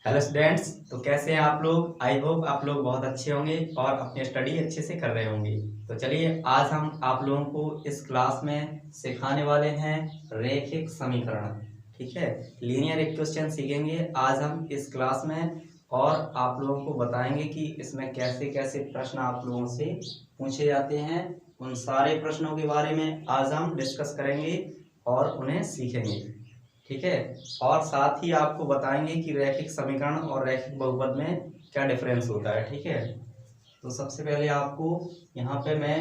Hello students. तो कैसे हैं आप लोग? आई होप आप लोग बहुत अच्छे होंगे और अपनी स्टडी अच्छे से कर रहे होंगे। तो चलिए आज हम आप लोगों को इस क्लास में सिखाने वाले हैं रैखिक समीकरण। ठीक है, लीनियर इक्वेशन सीखेंगे आज हम इस क्लास में और आप लोगों को बताएंगे कि इसमें कैसे कैसे प्रश्न आप लोगों से पूछे जाते हैं। उन सारे प्रश्नों के बारे में आज हम डिस्कस करेंगे और उन्हें सीखेंगे। ठीक है, और साथ ही आपको बताएंगे कि रैखिक समीकरण और रैखिक बहुपद में क्या डिफरेंस होता है। ठीक है, तो सबसे पहले आपको यहाँ पे मैं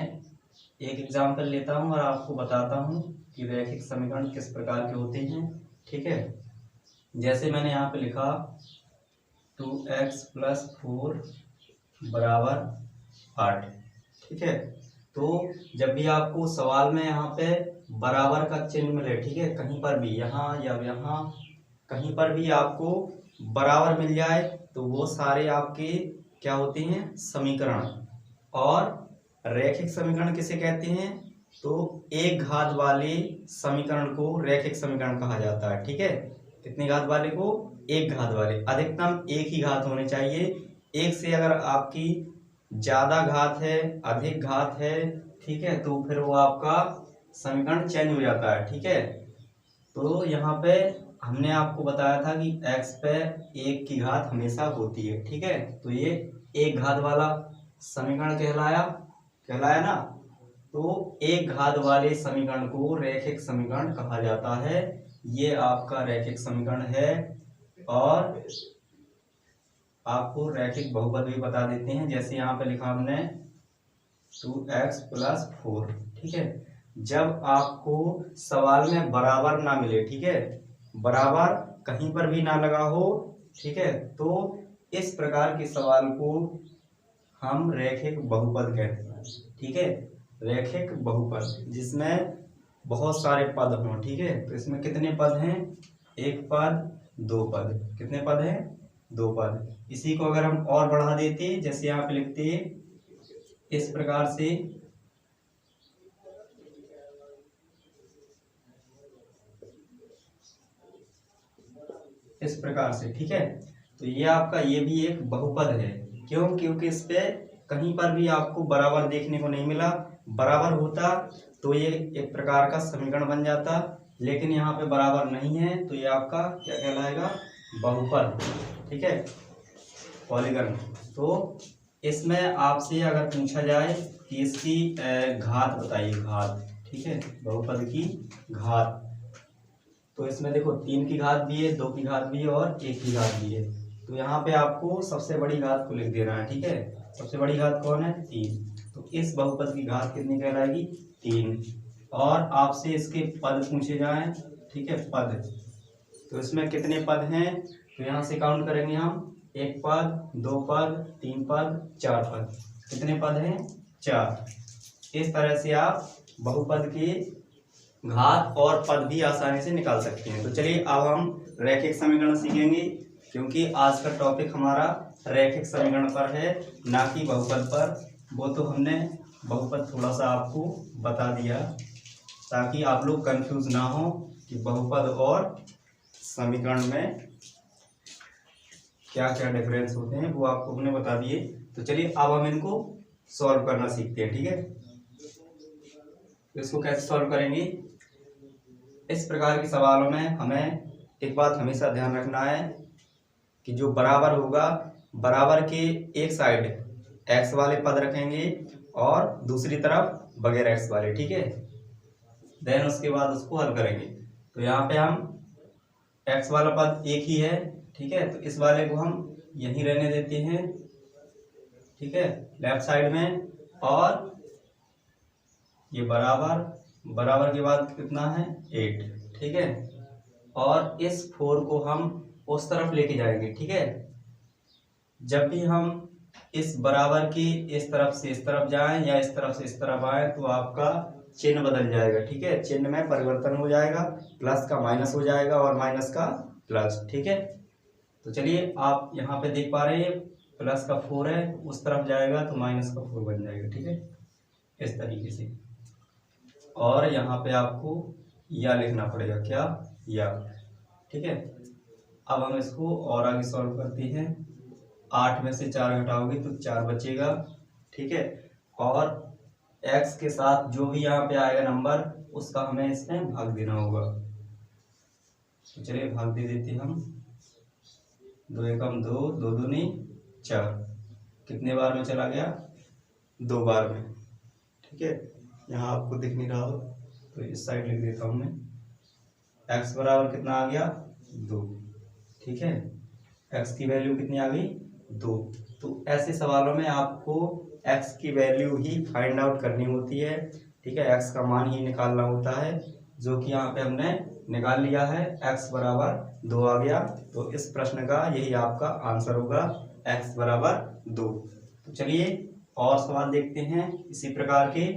एक एग्जांपल लेता हूँ और आपको बताता हूँ कि रैखिक समीकरण किस प्रकार के होते हैं। ठीक है, जैसे मैंने यहाँ पे लिखा 2x+4 बराबर 8। ठीक है, तो जब भी आपको सवाल में यहाँ पे बराबर का चिन्ह मिले, ठीक है, कहीं पर भी यहाँ या यहाँ कहीं पर भी आपको बराबर मिल जाए तो वो सारे आपके क्या होते हैं, समीकरण। और रैखिक समीकरण किसे कहते हैं? तो एक घात वाले समीकरण को रैखिक समीकरण कहा जाता है। ठीक है, कितनी घात वाले को? एक घात वाले। अधिकतम एक ही घात होनी चाहिए। एक से अगर आपकी ज्यादा घात है, अधिक घात है, ठीक है, तो फिर वो आपका समीकरण चेंज हो जाता है। ठीक है, तो यहाँ पे हमने आपको बताया था कि x पे एक की घात हमेशा होती है। ठीक है, तो ये एक घात वाला समीकरण कहलाया ना। तो एक घात वाले समीकरण को रैखिक समीकरण कहा जाता है। ये आपका रैखिक समीकरण है। और आपको रैखिक बहुपद भी बता देते हैं, जैसे यहाँ पे लिखा हमने 2x+4। ठीक है, जब आपको सवाल में बराबर ना मिले, ठीक है, बराबर कहीं पर भी ना लगा हो, ठीक है, तो इस प्रकार के सवाल को हम रैखिक बहुपद कहते हैं। ठीक है, रैखिक बहुपद जिसमें बहुत सारे पद हों। ठीक है, तो इसमें कितने पद हैं? एक पद, दो पद। कितने पद हैं? दो पद। इसी को अगर हम और बढ़ा देते, जैसे यहाँ पे लिखते इस प्रकार से, इस प्रकार से। ठीक है, तो ये आपका ये भी एक बहुपद है। क्यों? क्योंकि इस पे कहीं पर भी आपको बराबर देखने को नहीं मिला। बराबर होता तो ये एक प्रकार का समीकरण बन जाता, लेकिन यहाँ पे बराबर नहीं है तो ये आपका क्या कहलाएगा? बहुपद। ठीक है, पॉलीगन। तो इसमें आपसे अगर पूछा जाए कि इसकी घात बताइए, घात। ठीक है, बहुपद की घात। तो इसमें देखो 3 की घात भी है, 2 की घात भी है और 1 की घात भी है। तो यहाँ पे आपको सबसे बड़ी घात को लिख देना है। ठीक है, सबसे बड़ी घात कौन है? 3। तो इस बहुपद की घात कितनी कहलाएगी? 3। और आपसे इसके पद पूछे जाएं, ठीक है, पद, तो इसमें कितने पद हैं? तो यहाँ से काउंट करेंगे हम, एक पद, दो पद, तीन पद, चार पद। कितने पद हैं? 4। इस तरह से आप बहुपद के घात और पद भी आसानी से निकाल सकते हैं। तो चलिए अब हम रैखिक समीकरण सीखेंगे, क्योंकि आज का टॉपिक हमारा रैखिक समीकरण पर है, ना कि बहुपद पर। वो तो हमने बहुपद थोड़ा सा आपको बता दिया, ताकि आप लोग कंफ्यूज ना हो कि बहुपद और समीकरण में क्या क्या डिफरेंस होते हैं, वो आपको हमने बता दिए। तो चलिए अब हम इनको सॉल्व करना सीखते हैं। ठीक है, तो इसको कैसे सॉल्व करेंगे? इस प्रकार के सवालों में हमें एक बात हमेशा ध्यान रखना है कि जो बराबर होगा, बराबर के एक साइड x वाले पद रखेंगे और दूसरी तरफ बगैर x वाले। ठीक है, देन उसके बाद उसको हल करेंगे। तो यहाँ पे हम x वाला पद एक ही है, ठीक है, तो इस वाले को हम यहीं रहने देते हैं। ठीक है, लेफ्ट साइड में। और ये बराबर, बराबर के बाद कितना है? 8। ठीक है, और इस 4 को हम उस तरफ लेके जाएंगे। ठीक है, जब भी हम इस बराबर की इस तरफ से इस तरफ जाएं या इस तरफ से इस तरफ आए तो आपका चिन्ह बदल जाएगा। ठीक है, चिन्ह में परिवर्तन हो जाएगा, प्लस का माइनस हो जाएगा और माइनस का प्लस। ठीक है, तो चलिए आप यहाँ पे देख पा रहे हैं प्लस का 4 है, उस तरफ जाएगा तो माइनस का 4 बन जाएगा। ठीक है, इस तरीके से। और यहाँ पे आपको या लिखना पड़ेगा, क्या? या। ठीक है, अब हम इसको और आगे सॉल्व करते हैं। 8 में से 4 घटाओगे तो 4 बचेगा, ठीक है। और x के साथ जो भी यहाँ पे आएगा नंबर उसका हमें इसमें भाग देना होगा। तो चलिए भाग दे देते हैं हम। 2 एकम 2, 2 दूनी 4, कितने बार में चला गया? 2 बार में, ठीक है। यहाँ आपको दिख नहीं रहा हो तो इस साइड लिख देता हूँ मैं। x बराबर कितना आ गया? 2, ठीक है। x की वैल्यू कितनी आ गई? 2। तो ऐसे सवालों में आपको x की वैल्यू ही फाइंड आउट करनी होती है, ठीक है। x का मान ही निकालना होता है, जो कि यहाँ पे हमने निकाल लिया है। x बराबर 2 आ गया, तो इस प्रश्न का यही आपका आंसर होगा, x बराबर 2। तो चलिए और सवाल देखते हैं इसी प्रकार के।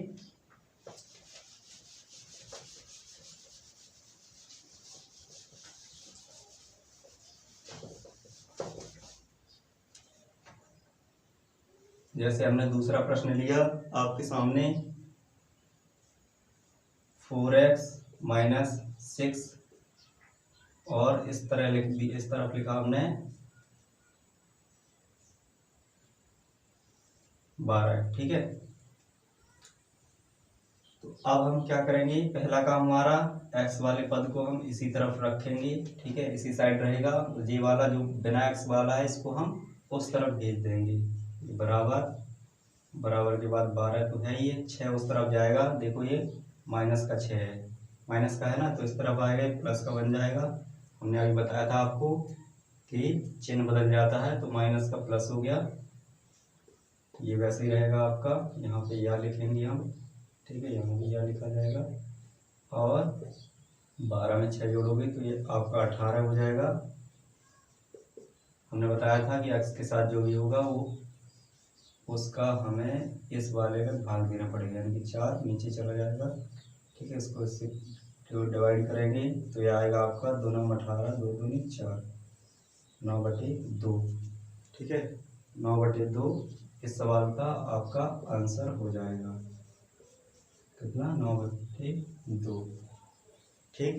जैसे हमने दूसरा प्रश्न लिया आपके सामने, 4x माइनस 6 और इस तरह लिख दी, इस तरफ लिखा हमने 12, ठीक है। तो अब हम क्या करेंगे, पहला काम हमारा x वाले पद को हम इसी तरफ रखेंगे, ठीक है, इसी साइड रहेगा। ये वाला जो बिना x वाला है इसको हम उस तरफ भेज देंगे। बराबर, बराबर के बाद 12 तो है ही है, 6 उस तरफ जाएगा। देखो ये माइनस का 6 है, माइनस का है ना, तो इस तरफ आएगा प्लस का बन जाएगा। हमने अभी बताया था आपको कि चिन्ह बदल जाता है, तो माइनस का प्लस हो गया। ये वैसे ही रहेगा आपका, यहाँ पे या लिखेंगे हम, ठीक है, यहाँ भी या लिखा जाएगा। और 12 में 6 जोड़ोगे तो ये आपका 18 हो जाएगा। हमने बताया था कि x के साथ जो भी होगा वो उसका हमें इस वाले में भाग देना पड़ेगा, यानी कि 4 नीचे चला जाएगा, ठीक है। इसको इससे डिवाइड करेंगे तो ये आएगा आपका 2 9 18, 2 दूनी 4, 9/2, ठीक है। 9/2 इस सवाल का आपका आंसर हो जाएगा। कितना? 9/2, ठीक।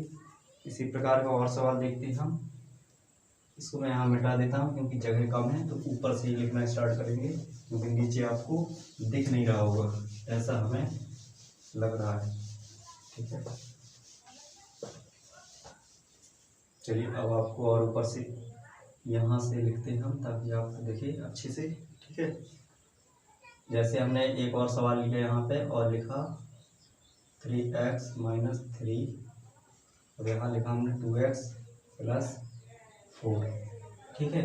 इसी प्रकार का और सवाल देखते हैं हम। इसको मैं यहाँ मिटा देता हूँ क्योंकि जगह कम है, तो ऊपर से ही लिखना स्टार्ट करेंगे क्योंकि नीचे आपको दिख नहीं रहा होगा, ऐसा हमें लग रहा है, ठीक है। चलिए अब आपको और ऊपर से यहाँ से लिखते हैं हम ताकि आपको दिखे अच्छे से, ठीक है। जैसे हमने एक और सवाल लिया यहाँ पे और लिखा 3x माइनस 3, और यहाँ लिखा हमने 2x प्लस 4, ठीक है।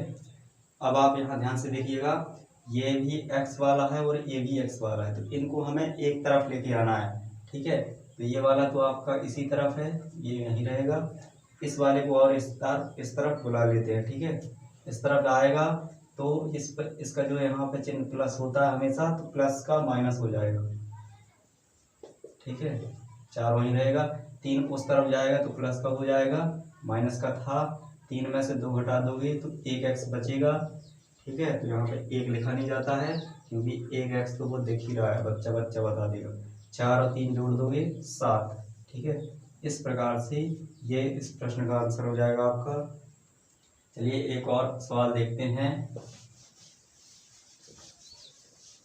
अब आप यहाँ ध्यान से देखिएगा, ये भी x वाला है और ये भी x वाला है, तो इनको हमें एक तरफ लेके आना है, ठीक है। तो ये वाला तो आपका इसी तरफ है, ये नहीं रहेगा। इस वाले को और इस तरफ बुला लेते हैं, ठीक है। इस तरफ आएगा तो इस पर इसका जो यहाँ पे चिन्ह प्लस होता है हमेशा, तो प्लस का माइनस हो जाएगा, ठीक है। 4 वहीं रहेगा, 3 उस तरफ जाएगा तो प्लस का हो जाएगा, माइनस का था। 3 में से 2 घटा दोगे तो 1x बचेगा, ठीक है। तो यहाँ पे 1 लिखा नहीं जाता है क्योंकि 1x तो वो दिख ही रहा है, बच्चा बता देगा। 4 और 3 जोड़ दोगे 7, ठीक है। इस प्रकार से ये इस प्रश्न का आंसर हो जाएगा आपका। चलिए एक और सवाल देखते हैं।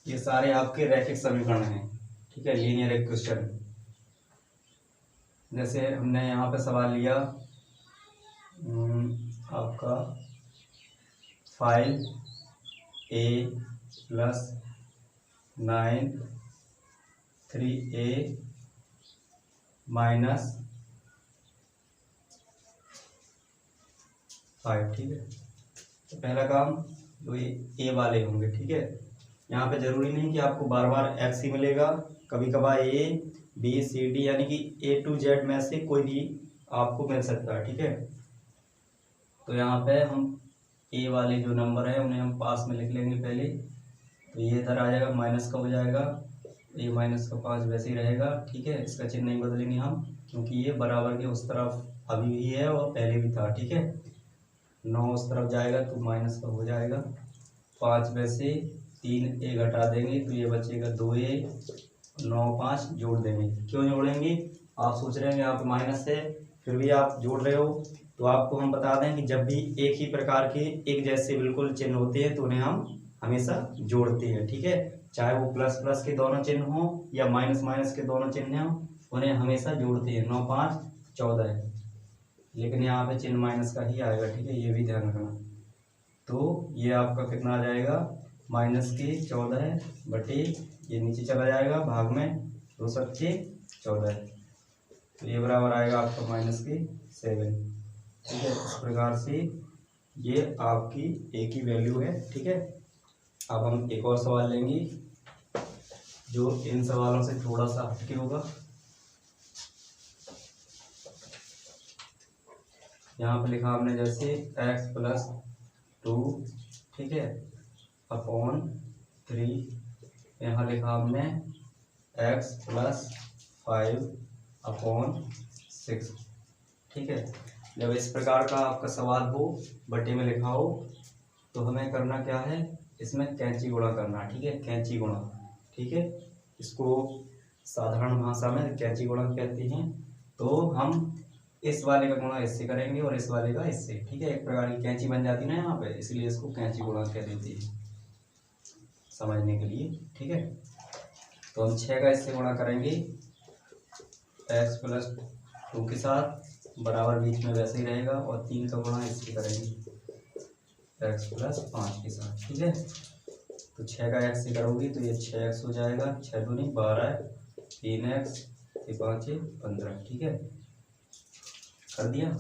ये सारे आपके रैखिक समीकरण हैं, ठीक है, लीनियर इक्वेशन। जैसे हमने यहाँ पे सवाल लिया आपका 5a + 9 3a - 5, ठीक है। तो पहला काम जो ये ए वाले होंगे, ठीक है। यहाँ पे जरूरी नहीं कि आपको बार बार एक्स ही मिलेगा, कभी कभार ए बी सी डी यानी कि A to Z में से कोई भी आपको मिल सकता है, ठीक है। तो यहाँ पे हम ए वाले जो नंबर है उन्हें हम पास में लिख लेंगे पहले। तो ये इधर आ जाएगा, माइनस का हो जाएगा, ये माइनस का 5 वैसे ही रहेगा, ठीक है। इसका चिन्ह नहीं बदलेंगे हम क्योंकि ये बराबर के उस तरफ अभी भी है और पहले भी था, ठीक है। 9 उस तरफ जाएगा तो माइनस का हो जाएगा। 5 में से 3 ए घटा देंगे तो ये बचेगा 2a, 9 5 जोड़ देंगे। क्यों जोड़ेंगे? आप सोच रहे हैं यहाँ पे माइनस है, फिर भी आप जोड़ रहे हो तो आपको हम बता दें कि जब भी एक ही प्रकार के एक जैसे बिल्कुल चिन्ह होते हैं तो उन्हें हम हमेशा जोड़ते हैं, ठीक है। चाहे वो प्लस प्लस के दोनों चिन्ह हो या माइनस माइनस के दोनों चिन्ह हो, उन्हें हमेशा जोड़ते हैं। 9 5 14 है, लेकिन यहाँ पे चिन्ह माइनस का ही आएगा, ठीक है, ये भी ध्यान रखना। तो ये आपका कितना आ जाएगा, माइनस के 14 बटे ये नीचे चला जाएगा भाग में 2 सच्चे 14, तो ये बराबर आएगा आपका माइनस के 7, ठीक है। इस प्रकार से ये आपकी एक ही वैल्यू है, ठीक है। अब हम एक और सवाल लेंगे जो इन सवालों से थोड़ा सा हटके होगा। यहाँ पे लिखा हमने जैसे x + 2, ठीक है, अपॉन 3। यहाँ लिखा हमने x + 5 अपॉन 6, ठीक है। जब इस प्रकार का आपका सवाल हो, बटे में लिखा हो, तो हमें करना क्या है, इसमें कैंची गुणा करना, ठीक है, कैंची गुणा, ठीक है। इसको साधारण भाषा में कैंची गुणा कहते हैं। तो हम इस वाले का गुणा इससे करेंगे और इस वाले का इससे, ठीक है। एक प्रकार की कैंची बन जाती है ना यहाँ पे, इसलिए इसको कैंची गुणा कह देते हैं समझने के लिए, ठीक है। तो हम 6 का इससे गुणा करेंगे x + 2 के साथ, बराबर बीच में वैसे ही रहेगा, और 3 का गुणा इससे करेंगे x + 5 के साथ, ठीक है। तो 6 का x से करोगे तो ये 6x हो जाएगा, 6 दूनी 12, 3x, 5 15, ठीक है, कर दिया।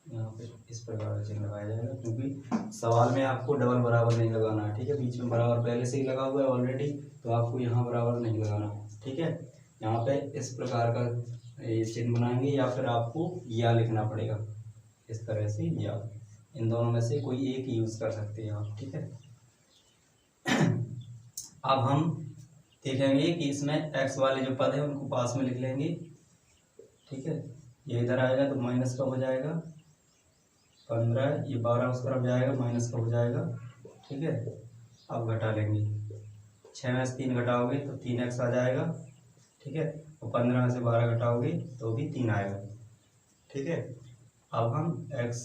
यहाँ पे इस प्रकार का चिन्ह लगाया जाएगा, क्योंकि सवाल में आपको डबल बराबर नहीं लगाना है, ठीक है। बीच में बराबर पहले से ही लगा हुआ है ऑलरेडी, तो आपको यहाँ बराबर नहीं लगाना, ठीक है। यहाँ पे इस प्रकार का ये चिन्ह बनाएंगे, या फिर आपको या लिखना पड़ेगा इस तरह से, या इन दोनों में से कोई एक यूज़ कर सकते हैं आप, ठीक है। अब हम देखेंगे कि इसमें x वाले जो पद है उनको पास में लिख लेंगे, ठीक है। ये इधर आएगा तो माइनस का हो जाएगा 15, ये 12 उस तरफ जाएगा, माइनस का हो जाएगा, ठीक है। अब घटा लेंगे, 6 में से 3 घटाओगे तो 3x आ जाएगा, ठीक है, और 15 में से 12 घटाओगे तो भी 3 आएगा, ठीक है। अब हम x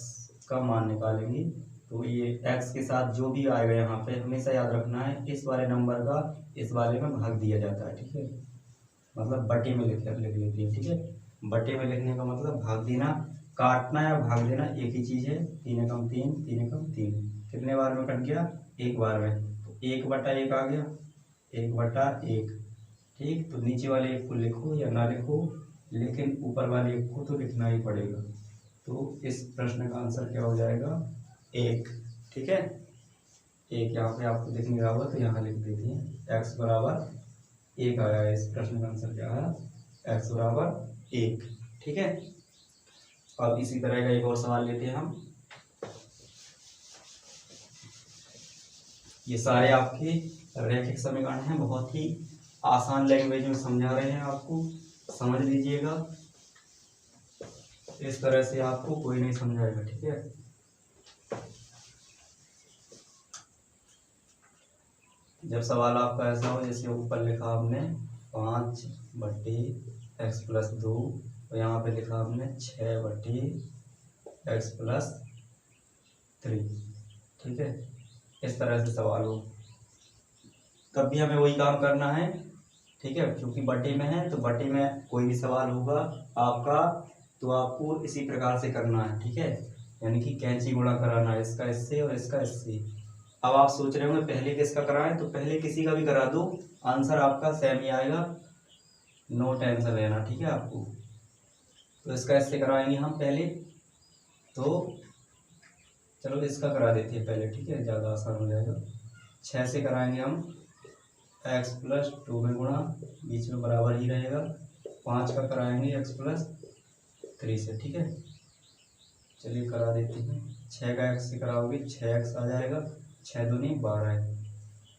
का मान निकालेंगे, तो ये x के साथ जो भी आएगा यहाँ पे हमेशा याद रखना है, इस वाले नंबर का इस वाले में भाग दिया जाता है, ठीक है, मतलब बटे में लिख लेते हैं, ठीक है। बटे में लिखने का मतलब भाग देना, काटना या भाग देना एक ही चीज़ है। 3 एकम 3, 3 एकम 3, कितने बार में कट गया, एक बार में, तो 1/1 आ गया, 1/1, ठीक। तो नीचे वाले एक को लिखो या ना लिखो, लेकिन ऊपर वाले एक को तो लिखना ही पड़ेगा। तो इस प्रश्न का आंसर क्या हो जाएगा, 1, ठीक है। 1 यहाँ पे आपको दिखने रहा होगा तो यहाँ लिख देते हैं, x = 1 आया है। इस प्रश्न का आंसर क्या आया, x = 1, ठीक है। अब इसी तरह का एक और सवाल लेते हैं हम। ये सारे आपके रैखिक समीकरण हैं, बहुत ही आसान लैंग्वेज में समझा रहे हैं, आपको समझ लीजिएगा। इस तरह से आपको कोई नहीं समझाएगा, ठीक है। जब सवाल आपका ऐसा हो जैसे ऊपर लिखा हमने 5/x + 2, और यहाँ पे लिखा हमने 6/x + 3, ठीक है, इस तरह से सवाल हो तब भी हमें वही काम करना है, ठीक है। क्योंकि बटे में है तो बटे में कोई भी सवाल होगा आपका तो आपको इसी प्रकार से करना है, ठीक है, यानी कि कैंची गुणा कराना है, इसका इससे और इसका इससे। अब आप सोच रहे होंगे पहले किसका कराएं, तो पहले किसी का भी करा दो, आंसर आपका सेम ही आएगा, नो टेंशन लेना, ठीक है आपको। तो इसका इससे कराएंगे हम पहले, तो चलो इसका करा देते हैं पहले, ठीक है, ज़्यादा आसान हो जाएगा। 6 से कराएंगे हम x + 2 में गुणा, बीच में बराबर ही रहेगा। 5 का कराएंगे x + 3 से, ठीक है, चलिए करा देते हैं। 6 का x से कराओगे 6x आ जाएगा, 6 दूनी 12 है।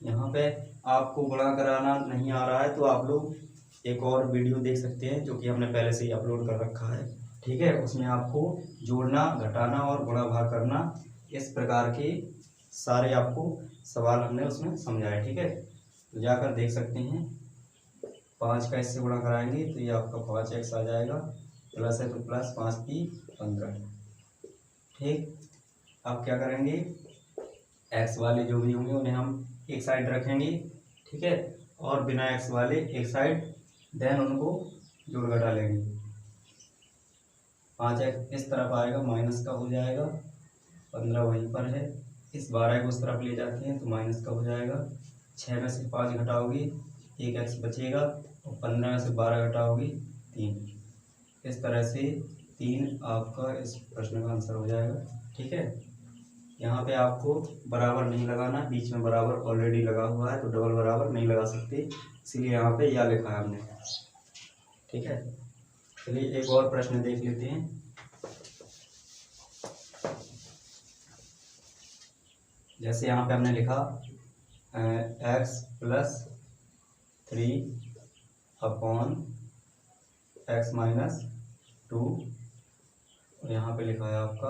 यहाँ पे आपको गुणा कराना नहीं आ रहा है तो आप लोग एक और वीडियो देख सकते हैं जो कि हमने पहले से ही अपलोड कर रखा है, ठीक है। उसमें आपको जोड़ना, घटाना और गुणा भाग करना, इस प्रकार के सारे आपको सवाल हमने उसमें समझाए, ठीक है, तो जाकर देख सकते हैं। 5 का इससे गुणा कराएंगे तो ये आपका 5x आ जाएगा, प्लस है तो प्लस, 5 की 15, ठीक, आप क्या करेंगे, एक्स वाले जो भी होंगे उन्हें हम एक साइड रखेंगे, ठीक है, और बिना एक्स वाले एक साइड, देन उनको जोड़ घटा लेंगे। 5x इस तरफ आएगा, माइनस का हो जाएगा, 15 वहीं पर है, इस 12 को उस तरफ ले जाते हैं तो माइनस का हो जाएगा। 6 में से 5 घटाओगे 1x बचेगा, और 15 में से 12 घटाओगे 3। इस तरह से 3 आपका इस प्रश्न का आंसर हो जाएगा। ठीक है, यहाँ पे आपको बराबर नहीं लगाना, बीच में बराबर ऑलरेडी लगा हुआ है तो डबल बराबर नहीं लगा सकते, इसीलिए यहाँ पे या लिखा है हमने। ठीक है, चलिए एक और प्रश्न देख लेते हैं। जैसे यहाँ पे हमने लिखा x + 3/x-2, और यहाँ पे लिखा है आपका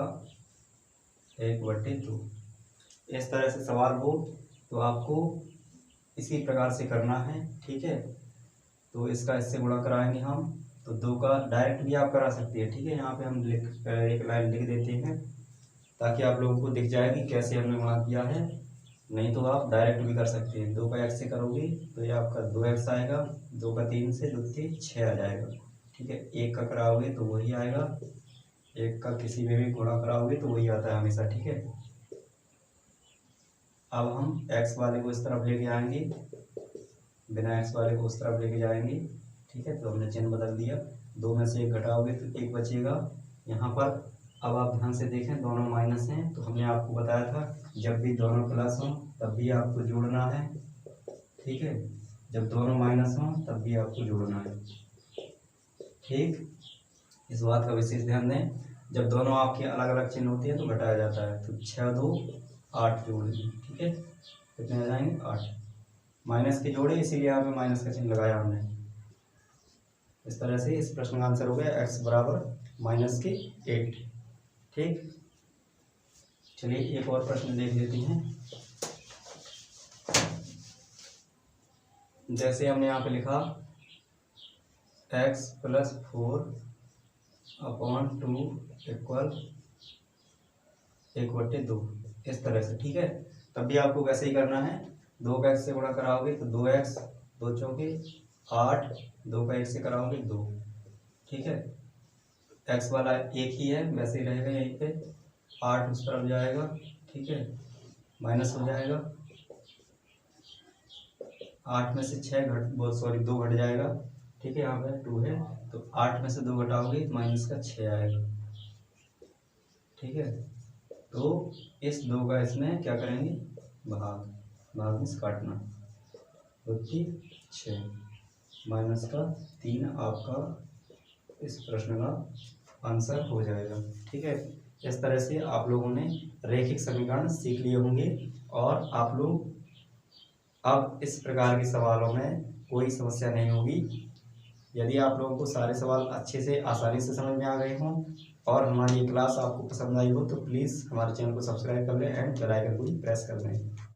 1/2। इस तरह से सवाल हो तो आपको इसी प्रकार से करना है। ठीक है, तो इसका इससे गुणा कराएंगे हम, तो 2 का डायरेक्ट भी आप करा सकते हैं। ठीक है, यहाँ पे हम एक लाइन लिख देते हैं ताकि आप लोगों को दिख जाए कि कैसे हमने गुणा किया है, नहीं तो आप डायरेक्ट भी कर सकते हैं। 2 का x से करोगे तो ये आपका 2x आएगा, 2 का 3 से 2 3 6 आ जाएगा। ठीक है, 1 का कराओगे तो वही आएगा, 1 का किसी में भी गुणा कराओगे तो वही आता है हमेशा। ठीक है, अब हम x वाले को इस तरफ लेके आएंगे, बिना x वाले को उस तरफ लेके जाएंगे। ठीक है, तो हमने चिन्ह बदल दिया, 2 में से 1 घटाओगे तो 1 बचेगा यहाँ पर। अब आप ध्यान से देखें, दोनों माइनस हैं, तो हमने आपको बताया था जब भी दोनों प्लस हों तब भी आपको जोड़ना है। ठीक है, जब दोनों माइनस हों तब भी आपको जोड़ना है। ठीक, इस बात का विशेष ध्यान दें, जब दोनों आपके अलग अलग चिन्ह होते हैं तो घटाया जाता है। तो 6 2 8 जोड़ दें। ठीक है, कितने आ जाएंगे 8, माइनस के जोड़े इसीलिए यहाँ पे माइनस का चिन्ह लगाया हमने। इस तरह से इस प्रश्न का आंसर हो गया x = -8। ठीक, चलिए एक और प्रश्न देख लेते हैं। जैसे हमने यहाँ पे लिखा x + 4/2 = 1/2, इस तरह से। ठीक है, तब भी आपको वैसे ही करना है, 2 का x से गुणा कराओगे तो 2x, 2 चौके 8, 2 का 1 से कराओगे 2। ठीक है, x वाला एक ही है, वैसे ही रहेगा यहीं पे, 8 उस तरफ जाएगा। ठीक है, माइनस हो जाएगा, 8 में से 2 घट जाएगा। ठीक है, यहाँ पे 2 है तो 8 में से 2 घटाओगे माइनस का 6 आएगा। ठीक है, तो इस 2 का इसमें क्या करेंगे, भाग में से काटना, 2 3 6, माइनस का 3 आपका इस प्रश्न का आंसर हो जाएगा। ठीक है, इस तरह से आप लोगों ने रैखिक समीकरण सीख लिए होंगे, और आप लोग अब इस प्रकार के सवालों में कोई समस्या नहीं होगी। यदि आप लोगों को सारे सवाल अच्छे से आसानी से समझ में आ गए हों और हमारी ये क्लास आपको पसंद आई हो तो प्लीज़ हमारे चैनल को सब्सक्राइब कर लें एंड बेल आइकन को भी प्रेस कर दें।